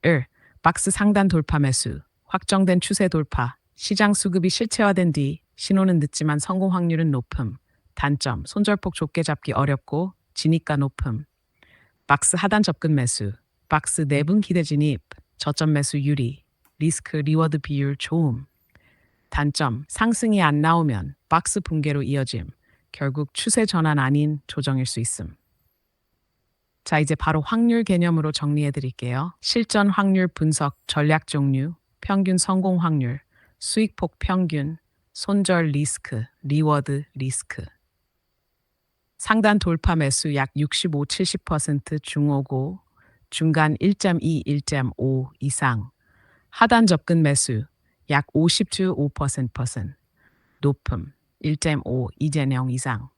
1. 박스 상단 돌파 매수. 확정된 추세 돌파. 시장 수급이 실체화된 뒤 신호는 늦지만 성공 확률은 높음. 단점, 손절폭 좁게 잡기 어렵고 진입가 높음. 박스 하단 접근 매수. 박스 내분 기대 진입. 저점 매수 유리. 리스크 리워드 비율 좋음. 단점, 상승이 안 나오면 박스 붕괴로 이어짐. 결국 추세 전환 아닌 조정일 수 있음. 자, 이제 바로 확률 개념으로 정리해 드릴게요. 실전 확률 분석, 전략 종류, 평균 성공 확률, 수익폭 평균, 손절 리스크, 리워드 리스크. 상단 돌파 매수 약 65-70% 중오고, 중간 1.2, 1.5 이상. 하단 접근 매수 약 50-5% 높음 1.5 이재령 이상.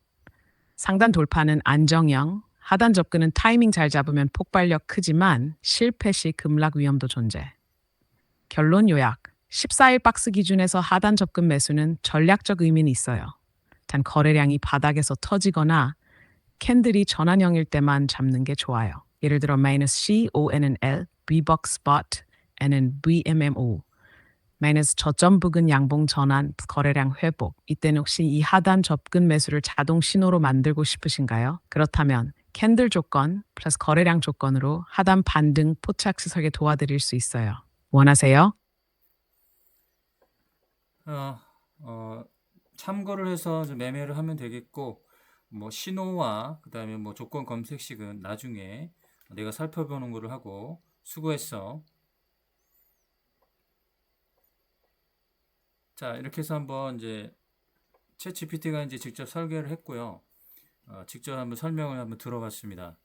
상단 돌파는 안정형, 하단 접근은 타이밍 잘 잡으면 폭발력 크지만 실패 시 급락 위험도 존재. 결론 요약. 14일 박스 기준에서 하단 접근 매수는 전략적 의미는 있어요. 단 거래량이 바닥에서 터지거나 캔들이 전환형일 때만 잡는 게 좋아요. 예를 들어 -C, ON은 L, Bbox Spot, N은 VMMO. 마이너스 저점 부근 양봉 전환, 거래량 회복. 이때는 혹시 이 하단 접근 매수를 자동 신호로 만들고 싶으신가요? 그렇다면 캔들 조건 플러스 거래량 조건으로 하단 반등 포착 설계 도와드릴 수 있어요. 원하세요? 어, 어, 참고를 해서 좀 매매를 하면 되겠고, 뭐 신호와 그다음에 뭐 조건 검색식은 나중에 내가 살펴보는 거를 하고. 수고했어. 자, 이렇게 해서 한번 이제 챗GPT가 이제 직접 설계를 했고요. 직접 한번 설명을 한번 들어봤습니다.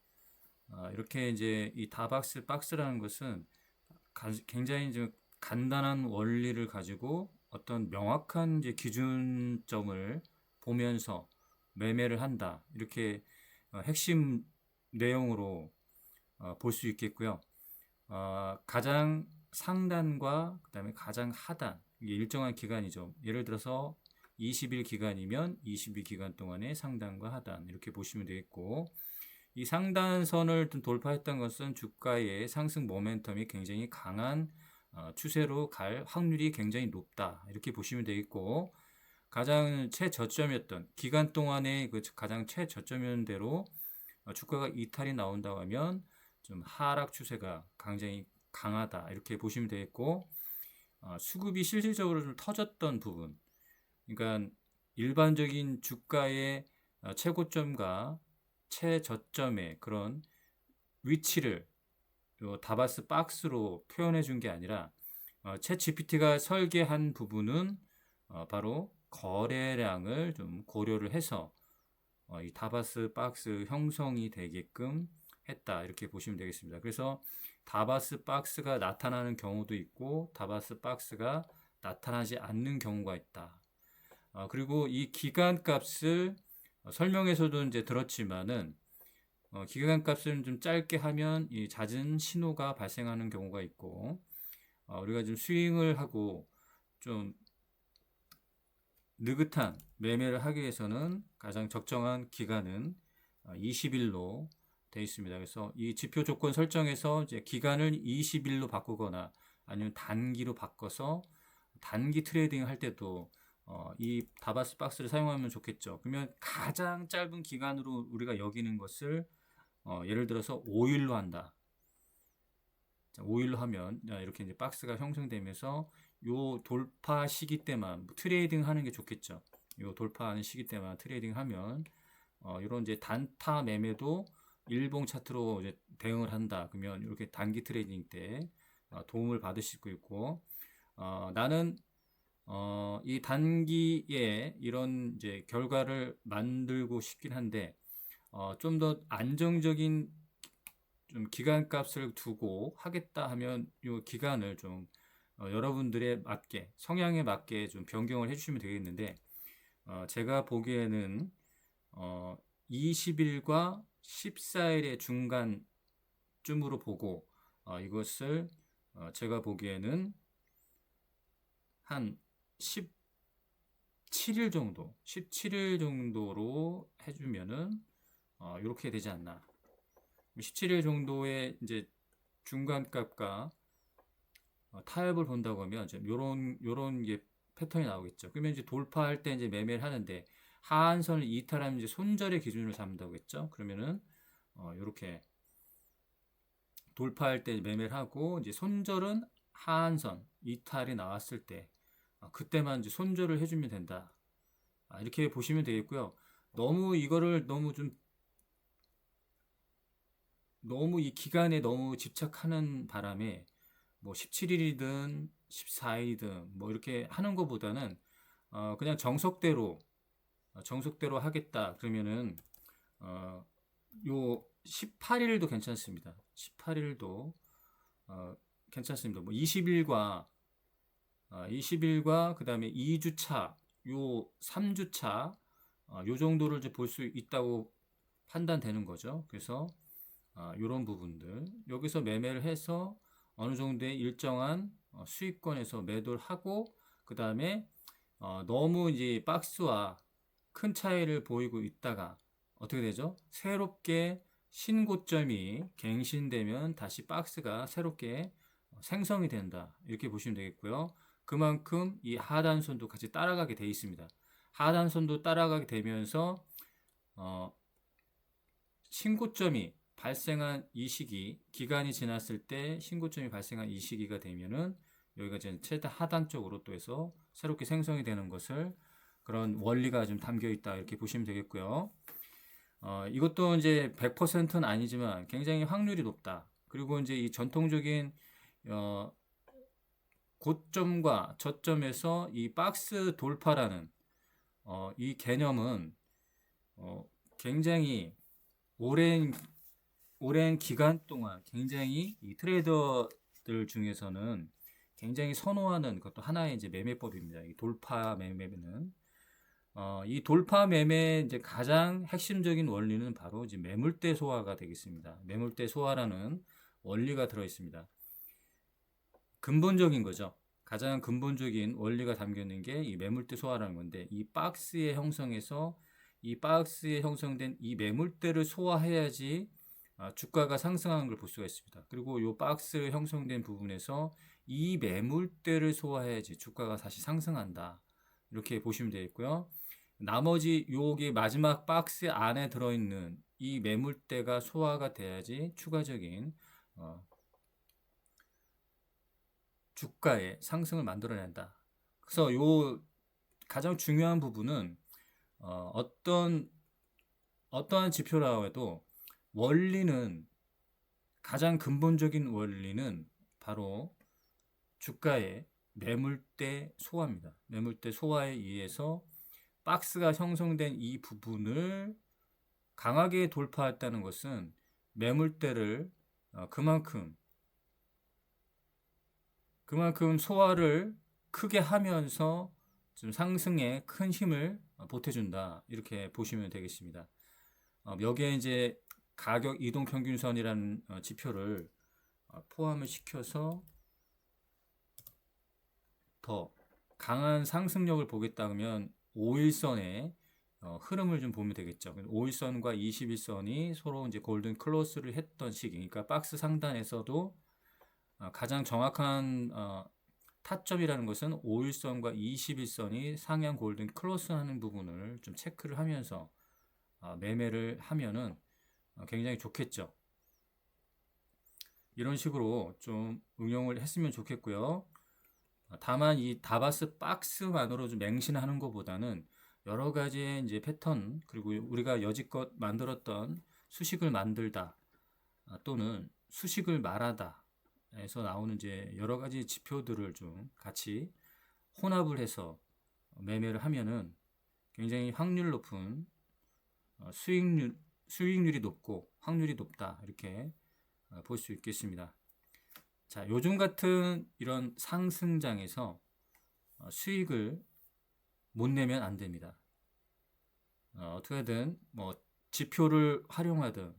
이렇게 이제 이 다박스 박스라는 것은 굉장히 이제 간단한 원리를 가지고 어떤 명확한 이제 기준점을 보면서 매매를 한다. 이렇게 핵심 내용으로 볼 수 있겠고요. 가장 상단과 그다음에 가장 하단, 이게 일정한 기간이죠. 예를 들어서 20일 기간이면 20일 기간 동안의 상단과 하단 이렇게 보시면 되겠고, 이 상단선을 돌파했던 것은 주가의 상승 모멘텀이 굉장히 강한 추세로 갈 확률이 굉장히 높다 이렇게 보시면 되겠고, 가장 최저점이었던 기간 동안의 그 가장 최저점이었던 대로 주가가 이탈이 나온다고 하면 좀 하락 추세가 굉장히 강하다 이렇게 보시면 되겠고, 수급이 실질적으로 좀 터졌던 부분, 그러니까 일반적인 주가의 최고점과 최저점의 그런 위치를 요 다바스 박스로 표현해 준 게 아니라 챗 GPT가 설계한 부분은 바로 거래량을 좀 고려를 해서 이 다바스 박스 형성이 되게끔 했다 이렇게 보시면 되겠습니다. 그래서 다바스 박스가 나타나는 경우도 있고 다바스 박스가 나타나지 않는 경우가 있다. 그리고 이 기간값을 설명에서도 이제 들었지만은 기간값을 좀 짧게 하면 이 잦은 신호가 발생하는 경우가 있고, 우리가 좀 스윙을 하고 좀 느긋한 매매를 하기 위해서는 가장 적정한 기간은 20일로 되어 있습니다. 그래서 이 지표 조건 설정에서 이제 기간을 20일로 바꾸거나 아니면 단기로 바꿔서 단기 트레이딩 할 때도 이 다바스 박스를 사용하면 좋겠죠. 그러면 가장 짧은 기간으로 우리가 여기는 것을 예를 들어서 5일로 한다. 자, 5일로 하면 이렇게 이제 박스가 형성되면서 요 돌파 시기 때만 트레이딩 하는 게 좋겠죠. 요 돌파하는 시기 때만 트레이딩 하면 이런 이제 단타 매매도 일봉 차트로 이제 대응을 한다. 그러면 이렇게 단기 트레이딩 때 도움을 받을 수 있고, 나는 이 단기에 이런 이제 결과를 만들고 싶긴 한데, 좀 더 안정적인 좀 기간값을 두고 하겠다 하면 이 기간을 좀 여러분들의 맞게, 성향에 맞게 좀 변경을 해주시면 되겠는데, 제가 보기에는 20일과 14일의 중간쯤으로 보고 이것을 제가 보기에는 한 17일 정도, 17일 정도로 해주면은 이렇게 되지 않나. 17일 정도의 이제 중간값과 타협을 본다고 하면 이제 요런 게 패턴이 나오겠죠. 그러면 이제 돌파할 때 이제 매매를 하는데 하한선을 이탈하면 이제 손절의 기준을 삼는다고 했죠. 그러면은 요렇게 돌파할 때 매매를 하고 이제 손절은 하한선 이탈이 나왔을 때 그때만 이제 손절을 해주면 된다. 이렇게 보시면 되겠고요. 너무 이거를 너무 이 기간에 너무 집착하는 바람에 뭐 17일이든 14일이든 뭐 이렇게 하는 것보다는 그냥 정석대로 하겠다. 그러면은 요 18일도 괜찮습니다. 18일도 괜찮습니다. 뭐 20일과 그다음에 2주차, 요 3주차 요 정도를 이제 볼 수 있다고 판단되는 거죠. 그래서 요런 부분들 여기서 매매를 해서 어느 정도의 일정한 수익권에서 매도를 하고 그다음에 너무 이제 박스와 큰 차이를 보이고 있다가 어떻게 되죠? 새롭게 신고점이 갱신되면 다시 박스가 새롭게 생성이 된다. 이렇게 보시면 되겠고요. 그만큼 이 하단선도 같이 따라가게 돼 있습니다. 하단선도 따라가게 되면서 신고점이 발생한 이 시기, 기간이 지났을 때 신고점이 발생한 이 시기가 되면은 여기가 이제 최대 하단 쪽으로 또 해서 새롭게 생성이 되는 것을 그런 원리가 좀 담겨 있다 이렇게 보시면 되겠고요. 이것도 이제 100%는 아니지만 굉장히 확률이 높다. 그리고 이제 이 전통적인 고점과 저점에서 이 박스 돌파라는 이 개념은 굉장히 오랜 기간 동안 굉장히 이 트레이더들 중에서는 굉장히 선호하는 것도 하나의 이제 매매법입니다. 이 돌파 매매는 이 돌파 매매 이제 가장 핵심적인 원리는 바로 이제 매물대 소화가 되겠습니다. 매물대 소화라는 원리가 들어 있습니다. 근본적인 거죠. 가장 근본적인 원리가 담겨 있는 게 이 매물대 소화라는 건데 이 박스의 형성에서 이 박스에 형성된 이 매물대를 소화해야지 주가가 상승하는 걸 볼 수가 있습니다. 그리고 이 박스 형성된 부분에서 이 매물대를 소화해야지 주가가 다시 상승한다. 이렇게 보시면 되겠고요. 나머지 요게 마지막 박스 안에 들어있는 이 매물대가 소화가 돼야지 추가적인 주가의 상승을 만들어낸다. 그래서 요 가장 중요한 부분은 어떠한 지표라고 해도 원리는 가장 근본적인 원리는 바로 주가의 매물대 소화입니다. 매물대 소화에 의해서 박스가 형성된 이 부분을 강하게 돌파했다는 것은 매물대를 그만큼 소화를 크게 하면서 좀 상승에 큰 힘을 보태준다. 이렇게 보시면 되겠습니다. 여기에 이제 가격 이동 평균선이라는 지표를 포함을 시켜서 더 강한 상승력을 보겠다 하면 5일선에 흐름을 좀 보면 되겠죠. 5일선과 21선이 서로 이제 골든 클로스를 했던 시기. 그러니까 박스 상단에서도 가장 정확한 타점이라는 것은 5일선과 21선이 상향 골든 클로스 하는 부분을 좀 체크를 하면서 매매를 하면은 굉장히 좋겠죠. 이런 식으로 좀 응용을 했으면 좋겠고요. 다만 이 다바스 박스만으로 좀 맹신하는 것보다는 여러 가지의 이제 패턴, 그리고 우리가 여지껏 만들었던 수식을 만들다 또는 수식을 말하다 에서 나오는 이제 여러 가지 지표들을 좀 같이 혼합을 해서 매매를 하면은 굉장히 확률 높은 수익률이 높고 확률이 높다, 이렇게 볼 수 있겠습니다. 자, 요즘 같은 이런 상승장에서 수익을 못 내면 안 됩니다. 어떻게든 뭐 지표를 활용하든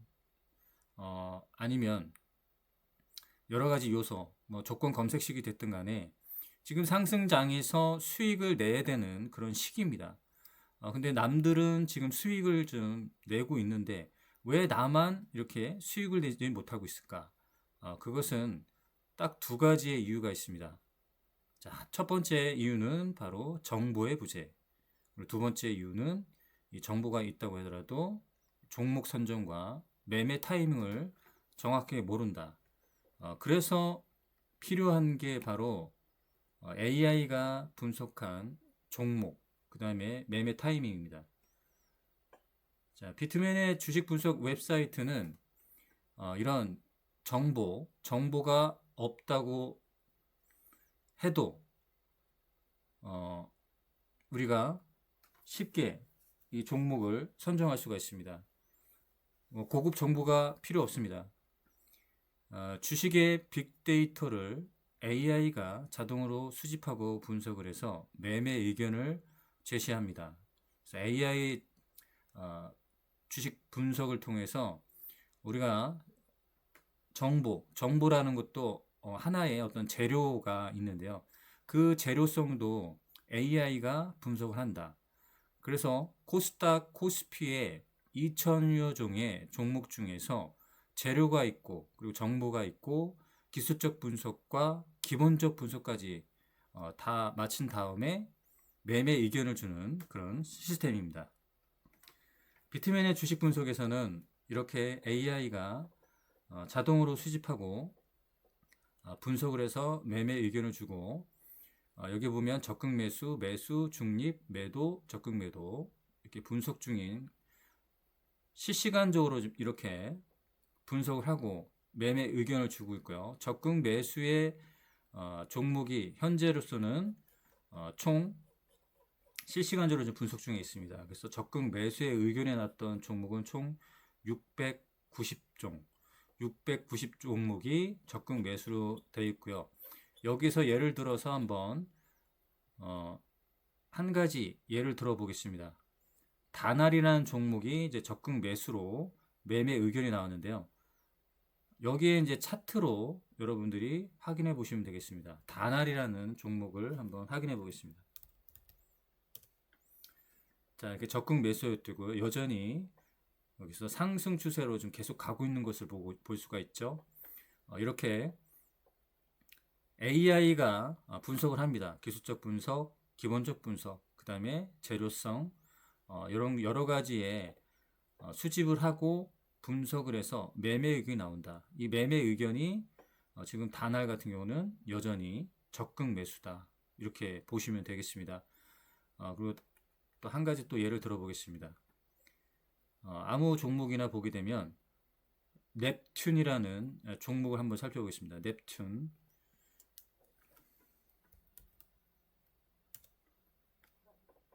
아니면 여러 가지 요소, 뭐 조건 검색식이 됐든 간에 지금 상승장에서 수익을 내야 되는 그런 시기입니다. 근데 남들은 지금 수익을 좀 내고 있는데 왜 나만 이렇게 수익을 내지 못하고 있을까? 그것은 딱 두 가지의 이유가 있습니다. 자, 첫 번째 이유는 바로 정보의 부재. 그리고 두 번째 이유는 이 정보가 있다고 하더라도 종목 선정과 매매 타이밍을 정확하게 모른다. 그래서 필요한 게 바로 AI가 분석한 종목, 그 다음에 매매 타이밍입니다. 자, 비트맨의 주식 분석 웹사이트는 이런 정보가 없다고 해도 우리가 쉽게 이 종목을 선정할 수가 있습니다. 고급 정보가 필요 없습니다. 주식의 빅데이터를 AI가 자동으로 수집하고 분석을 해서 매매 의견을 제시합니다. 그래서 AI 주식 분석을 통해서 우리가 정보라는 것도 하나의 어떤 재료가 있는데요. 그 재료성도 AI가 분석을 한다. 그래서 코스닥, 코스피의 2천여 종의 종목 중에서 재료가 있고, 그리고 정보가 있고, 기술적 분석과 기본적 분석까지 다 마친 다음에 매매 의견을 주는 그런 시스템입니다. 비트맨의 주식 분석에서는 이렇게 AI가 자동으로 수집하고 분석을 해서 매매 의견을 주고, 여기 보면 적극 매수, 매수, 중립, 매도, 적극 매도 이렇게 분석 중인 실시간적으로 이렇게 분석을 하고 매매 의견을 주고 있고요. 적극 매수의 종목이 현재로서는 총 실시간적으로 분석 중에 있습니다. 그래서 적극 매수의 의견이 났던 종목은 총 690종, 690 종목이 적극 매수로 되어 있고요. 여기서 예를 들어서 한번 한 가지 예를 들어 보겠습니다. 다날이라는 종목이 이제 적극 매수로 매매 의견이 나왔는데요. 여기에 이제 차트로 여러분들이 확인해 보시면 되겠습니다. 다날이라는 종목을 한번 확인해 보겠습니다. 자, 이렇게 적극 매수였고요. 여전히 여기서 상승 추세로 좀 계속 가고 있는 것을 볼 수가 있죠. 이렇게 AI가 분석을 합니다. 기술적 분석, 기본적 분석, 그 다음에 재료성, 이런 여러 가지의 수집을 하고 분석을 해서 매매 의견이 나온다. 이 매매 의견이 지금 다날 같은 경우는 여전히 적극 매수다. 이렇게 보시면 되겠습니다. 그리고 또 한 가지 또 예를 들어 보겠습니다. 아무 종목이나 보게 되면 넵튠이라는 종목을 한번 살펴보겠습니다. 넵튠.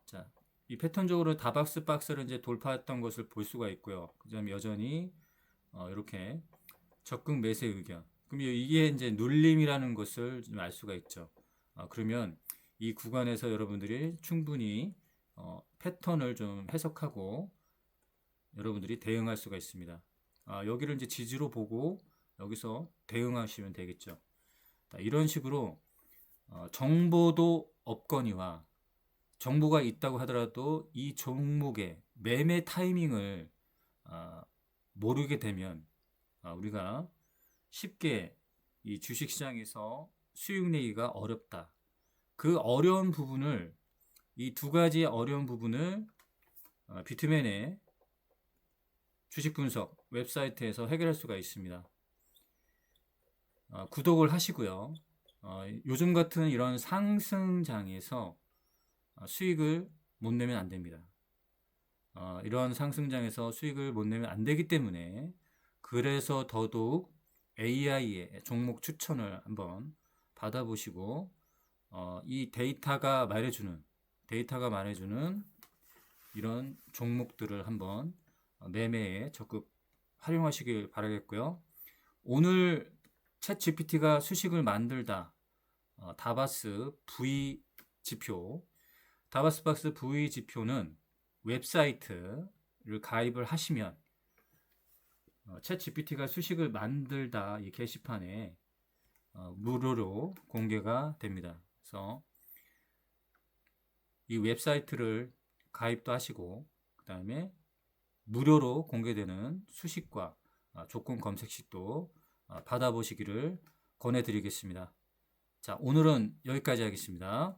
자, 이 패턴적으로 다박스 박스를 이제 돌파했던 것을 볼 수가 있고요. 그 다음에 여전히 이렇게 적극 매수 의견. 그럼 이게 이제 눌림이라는 것을 좀 알 수가 있죠. 그러면 이 구간에서 여러분들이 충분히 패턴을 좀 해석하고 여러분들이 대응할 수가 있습니다. 여기를 이제 지지로 보고 여기서 대응하시면 되겠죠. 이런 식으로 정보도 없거니와 정보가 있다고 하더라도 이 종목의 매매 타이밍을 모르게 되면 우리가 쉽게 이 주식시장에서 수익 내기가 어렵다. 그 어려운 부분을 이 두 가지의 어려운 부분을 비트맨의 주식 분석 웹사이트에서 해결할 수가 있습니다. 구독을 하시고요. 요즘 같은 이런 상승장에서 수익을 못 내면 안 됩니다. 이런 상승장에서 수익을 못 내면 안 되기 때문에 그래서 더더욱 AI의 종목 추천을 한번 받아보시고 이 데이터가 말해주는 이런 종목들을 한번 매매에 적극 활용하시길 바라겠고요. 오늘 챗 GPT가 수식을 만들다 다바스 V 지표 다바스박스 V 지표는 웹사이트를 가입을 하시면 챗 GPT가 수식을 만들다 이 게시판에 무료로 공개가 됩니다. 그래서 이 웹사이트를 가입도 하시고 그 다음에 무료로 공개되는 수식과 조건 검색식도 받아보시기를 권해드리겠습니다. 자, 오늘은 여기까지 하겠습니다.